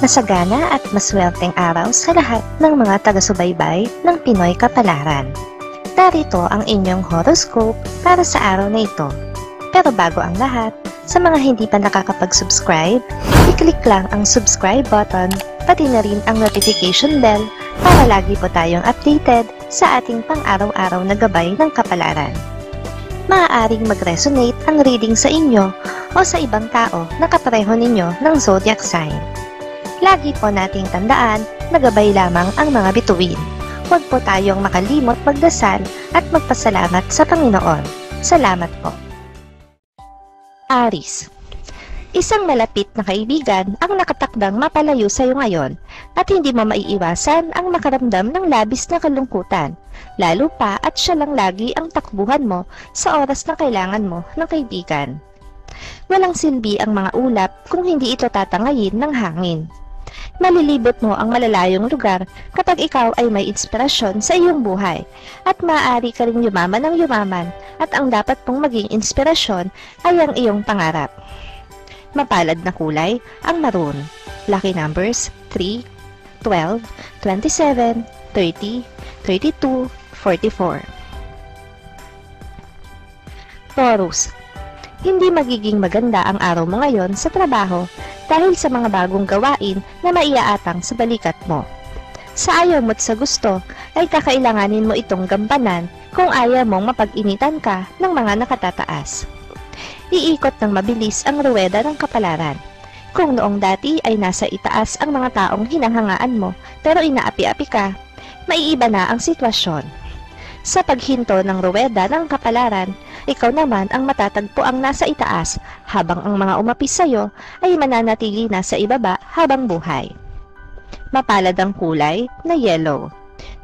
Masagana at maswerteng araw sa lahat ng mga taga-subaybay ng Pinoy Kapalaran. Narito ang inyong horoscope para sa araw na ito. Pero bago ang lahat, sa mga hindi pa nakakapag-subscribe, i-click lang ang subscribe button, pati na rin ang notification bell para lagi po tayong updated sa ating pang-araw-araw na gabay ng kapalaran. Maaaring mag-resonate ang reading sa inyo o sa ibang tao na kapareho ninyo ng zodiac sign. Lagi po nating tandaan na gabay lamang ang mga bituin. Huwag po tayong makalimot magdasal at magpasalamat sa Panginoon. Salamat po. Aries. Isang malapit na kaibigan ang nakatakdang mapalayo sa iyo ngayon at hindi mo maiiwasan ang makaramdam ng labis na kalungkutan, lalo pa at siya lang lagi ang takbuhan mo sa oras na kailangan mo ng kaibigan. Walang silbi ang mga ulap kung hindi ito tatangayin ng hangin. Malilibot mo ang malalayong lugar kapag ikaw ay may inspirasyon sa iyong buhay at maaari ka ring yumaman ng yumaman at ang dapat mong maging inspirasyon ay ang iyong pangarap. Mapalad na kulay ang maroon. Lucky numbers 3, 12, 27, 30, 32, 44. Taurus. Hindi magiging maganda ang araw mo ngayon sa trabaho dahil sa mga bagong gawain na maiaatang sa balikat mo. Sa ayaw mo't sa gusto ay kakailanganin mo itong gampanan kung ayaw mong mapag-initan ka ng mga nakatataas. Iikot ng mabilis ang ruweda ng kapalaran. Kung noong dati ay nasa itaas ang mga taong hinanghangaan mo pero inaapi-api ka, maiiba na ang sitwasyon. Sa paghinto ng ruweda ng kapalaran, ikaw naman ang matatagpo ang nasa itaas habang ang mga umapis sa'yo ay mananatili na sa ibaba habang buhay. Mapalad ang kulay na yellow.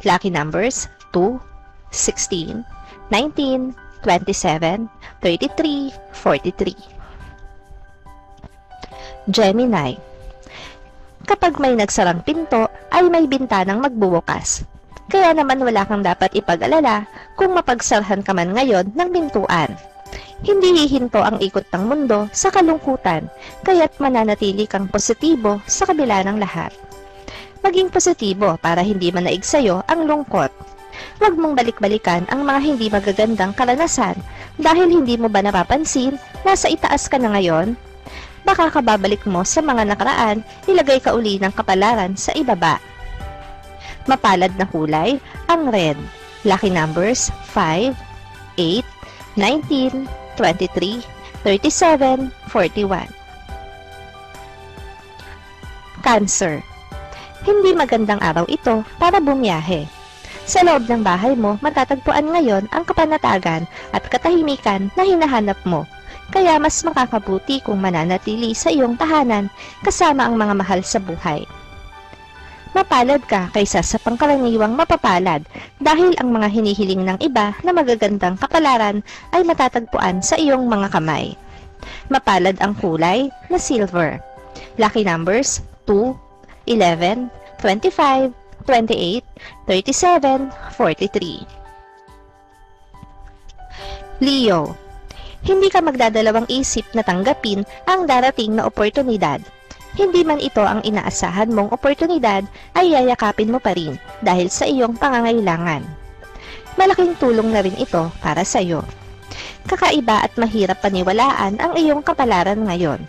Lucky numbers 2, 16, 19, 27, 33, 43. Gemini. Kapag may nagsarang pinto, ay may bintanang magbubukas. Kaya naman wala kang dapat ipag-alala kung mapagsarhan ka man ngayon ng pintuan. Hindi hihinto ang ikot ng mundo sa kalungkutan, kaya't mananatili kang positibo sa kabila ng lahat. Maging positibo para hindi manaig sa'yo ang lungkot. Huwag mong balik-balikan ang mga hindi magagandang karanasan dahil hindi mo ba napapansin nasa itaas ka na ngayon? Baka kababalik mo sa mga nakaraan, ilagay ka uli ng kapalaran sa ibaba. Mapalad na kulay ang red. Lucky numbers 5, 8, 19, 23, 37, 41. Cancer. Hindi magandang araw ito para bumiyahe. Sa loob ng bahay mo, matatagpuan ngayon ang kapanatagan at katahimikan na hinahanap mo. Kaya mas makakabuti kung mananatili sa iyong tahanan kasama ang mga mahal sa buhay. Mapalad ka kaysa sa pangkaraniwang mapapalad dahil ang mga hinihiling ng iba na magagandang kapalaran ay matatagpuan sa iyong mga kamay. Mapalad ang kulay na silver. Lucky numbers 2, 11, 25, 28, 37, 43. Leo. Hindi ka magdadalawang isip na tanggapin ang darating na oportunidad. Hindi man ito ang inaasahan mong oportunidad, ay yayakapin mo pa rin dahil sa iyong pangangailangan. Malaking tulong na rin ito para sa iyo. Kakaiba at mahirap paniwalaan ang iyong kapalaran ngayon.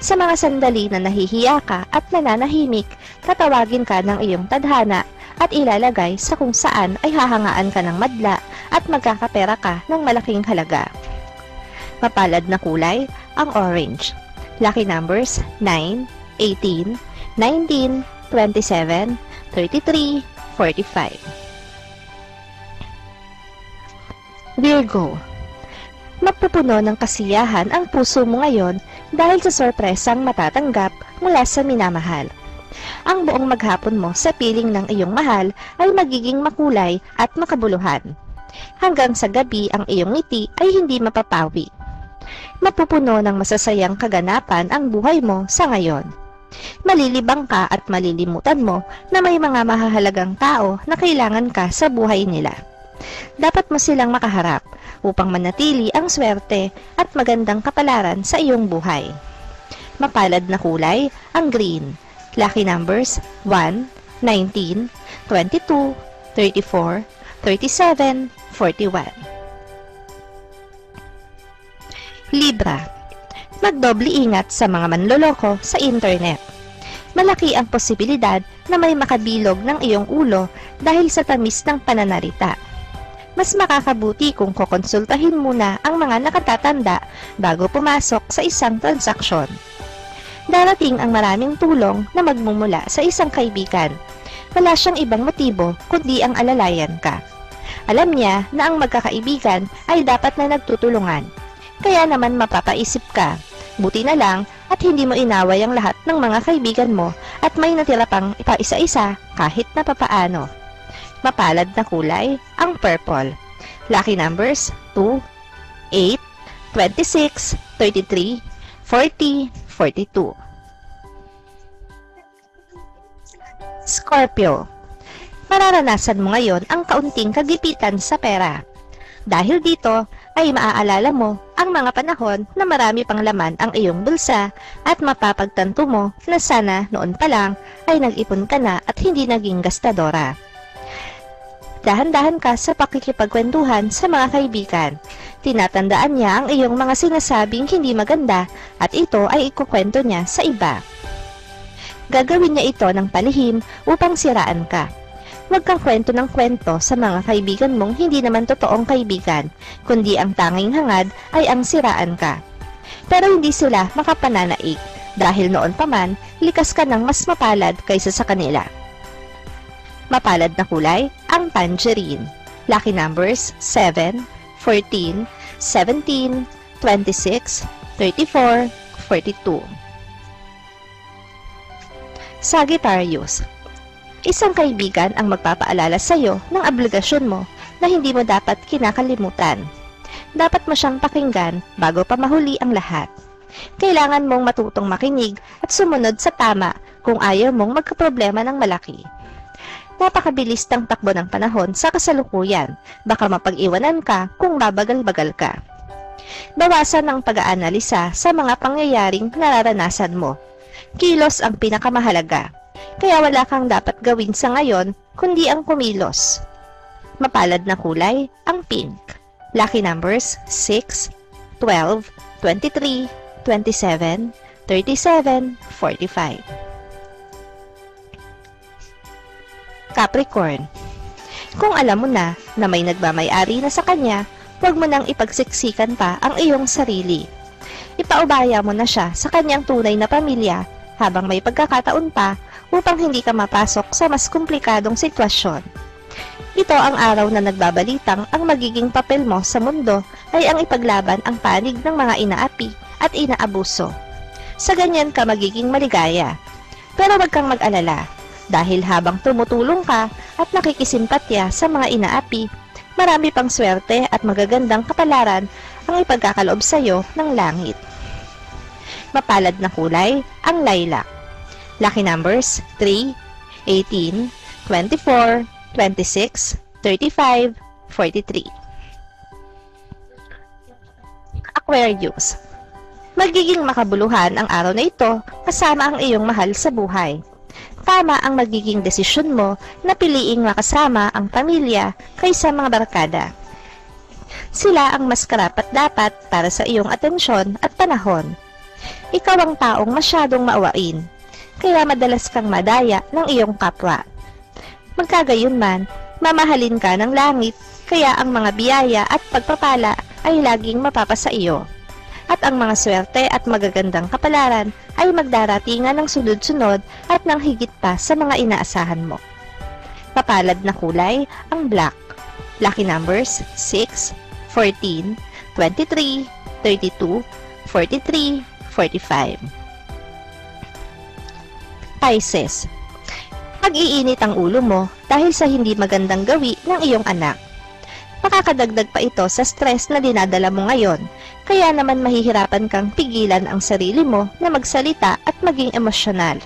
Sa mga sandali na nahihiya ka at nananahimik, tatawagin ka ng iyong tadhana at ilalagay sa kung saan ay hahangaan ka ng madla at magkakapera ka ng malaking halaga. Mapalad na kulay ang orange. Lucky numbers 9, 18, 19, 27, 33, 45. Virgo. Mapupuno ng kasiyahan ang puso mo ngayon dahil sa sorpresang matatanggap mula sa minamahal. Ang buong maghapon mo sa piling ng iyong mahal ay magiging makulay at makabuluhan. Hanggang sa gabi ang iyong ngiti ay hindi mapapawi. Mapupuno ng masasayang kaganapan ang buhay mo sa ngayon. Malilibang ka at malilimutan mo na may mga mahahalagang tao na kailangan ka sa buhay nila. Dapat mo silang makaharap upang manatili ang swerte at magandang kapalaran sa iyong buhay. Mapalad na kulay ang green. Lucky numbers 1, 19, 22, 34, 37, 41. Libra. Magdoble ingat sa mga manloloko sa internet. Malaki ang posibilidad na may makabilog ng iyong ulo dahil sa tamis ng pananalita. Mas makakabuti kung kukonsultahin muna ang mga nakatatanda bago pumasok sa isang transaksyon. Darating ang maraming tulong na magmumula sa isang kaibigan. Wala siyang ibang motibo kundi ang alalayan ka. Alam niya na ang magkakaibigan ay dapat na nagtutulungan. Kaya naman mapapaisip ka, buti na lang at hindi mo inaway ang lahat ng mga kaibigan mo at may natira pang ipa-isa-isa kahit na papaano. Mapalad na kulay, ang purple. Lucky numbers 2, 8, 26, 33, 40, 42. Scorpio. Mararanasan mo ngayon ang kaunting kagipitan sa pera. Dahil dito ay maaalala mo ang mga panahon na marami pang laman ang iyong bulsa at mapapagtanto mo na sana noon pa lang ay nag-ipon ka na at hindi naging gastadora. Dahan-dahan ka sa pakikipagkwentuhan sa mga kaibigan. Tinatandaan niya ang iyong mga sinasabing hindi maganda at ito ay ikukwento niya sa iba. Gagawin niya ito ng palihim upang siraan ka. Huwag kang kwento ng kwento sa mga kaibigan mong hindi naman totoong kaibigan, kundi ang tanging hangad ay ang siraan ka. Pero hindi sila makapananaig, dahil noon pa man, likas ka ng mas mapalad kaysa sa kanila. Mapalad na kulay, ang tangerine. Lucky numbers 7, 14, 17, 26, 34, 42. Sagittarius. Isang kaibigan ang magpapaalala sa iyo ng obligasyon mo na hindi mo dapat kinakalimutan. Dapat mo siyang pakinggan bago pa mahuli ang lahat. Kailangan mong matutong makinig at sumunod sa tama kung ayaw mong magkaproblema ng malaki. Napakabilis ng takbo ng panahon sa kasalukuyan, baka mapag-iwanan ka kung babagal-bagal ka. Bawasan ang pag-aanalisa sa mga pangyayaring nararanasan mo. Kilos ang pinakamahalaga. Kaya wala kang dapat gawin sa ngayon, kundi ang kumilos. Mapalad na kulay, ang pink. Lucky numbers 6, 12, 23, 27, 37, 45. Capricorn. Kung alam mo na may nagmamay-ari na sa kanya, huwag mo nang ipagsiksikan pa ang iyong sarili. Ipaubaya mo na siya sa kanyang tunay na pamilya habang may pagkakataon pa upang hindi ka mapasok sa mas komplikadong sitwasyon. Ito ang araw na nagbabalitang ang magiging papel mo sa mundo ay ang ipaglaban ang panig ng mga inaapi at inaabuso. Sa ganyan ka magiging maligaya. Pero wag kang mag-alala, dahil habang tumutulong ka at nakikisimpatya sa mga inaapi, marami pang swerte at magagandang kapalaran ang ipagkakaloob sa iyo ng langit. Mapalad na kulay, ang lilac. Lucky numbers 3, 18, 24, 26, 35, 43. Aquarius. Magiging makabuluhan ang araw na ito kasama ang iyong mahal sa buhay. Tama ang magiging desisyon mo na piliing makasama ang pamilya kaysa mga barkada. Sila ang mas karapat-dapat para sa iyong atensyon at panahon. Ikaw ang taong masyadong maawain, kaya madalas kang madaya ng iyong kapwa. Magkagayunman, mamahalin ka ng langit, kaya ang mga biyaya at pagpapala ay laging mapapasa iyo. At ang mga swerte at magagandang kapalaran ay magdaratingan ng sunod-sunod at ng higit pa sa mga inaasahan mo. Papalad na kulay, ang black. Lucky numbers 6, 14, 23, 32, 43, 45. Pisces. Mag-iinit ang ulo mo dahil sa hindi magandang gawi ng iyong anak. Makakadagdag pa ito sa stress na dinadala mo ngayon, kaya naman mahihirapan kang pigilan ang sarili mo na magsalita at maging emosyonal.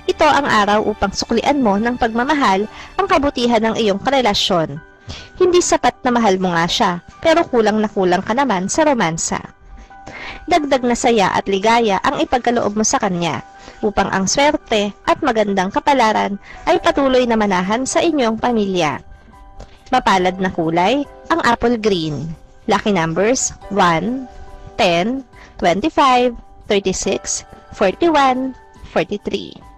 Ito ang araw upang suklian mo ng pagmamahal ang kabutihan ng iyong karelasyon. Hindi sapat na mahal mo nga siya, pero kulang na kulang ka naman sa romansa. Dagdag na saya at ligaya ang ipagkaloob mo sa kanya, upang ang swerte at magandang kapalaran ay patuloy na manahan sa inyong pamilya. Mapalad na kulay, ang apple green. Lucky numbers 1, 10, 25, 36, 41, 43.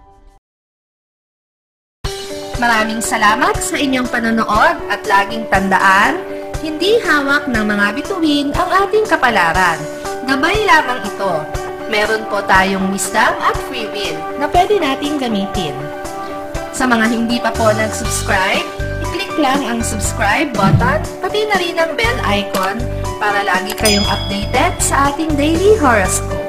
Maraming salamat sa inyong panonood at laging tandaan, hindi hawak ng mga bituin ang ating kapalaran. Gabay lamang ito. Meron po tayong wisdom at free will na pwede nating gamitin. Sa mga hindi pa po nag-subscribe, i-click lang ang subscribe button, pati na rin ang bell icon para lagi kayong updated sa ating daily horoscope.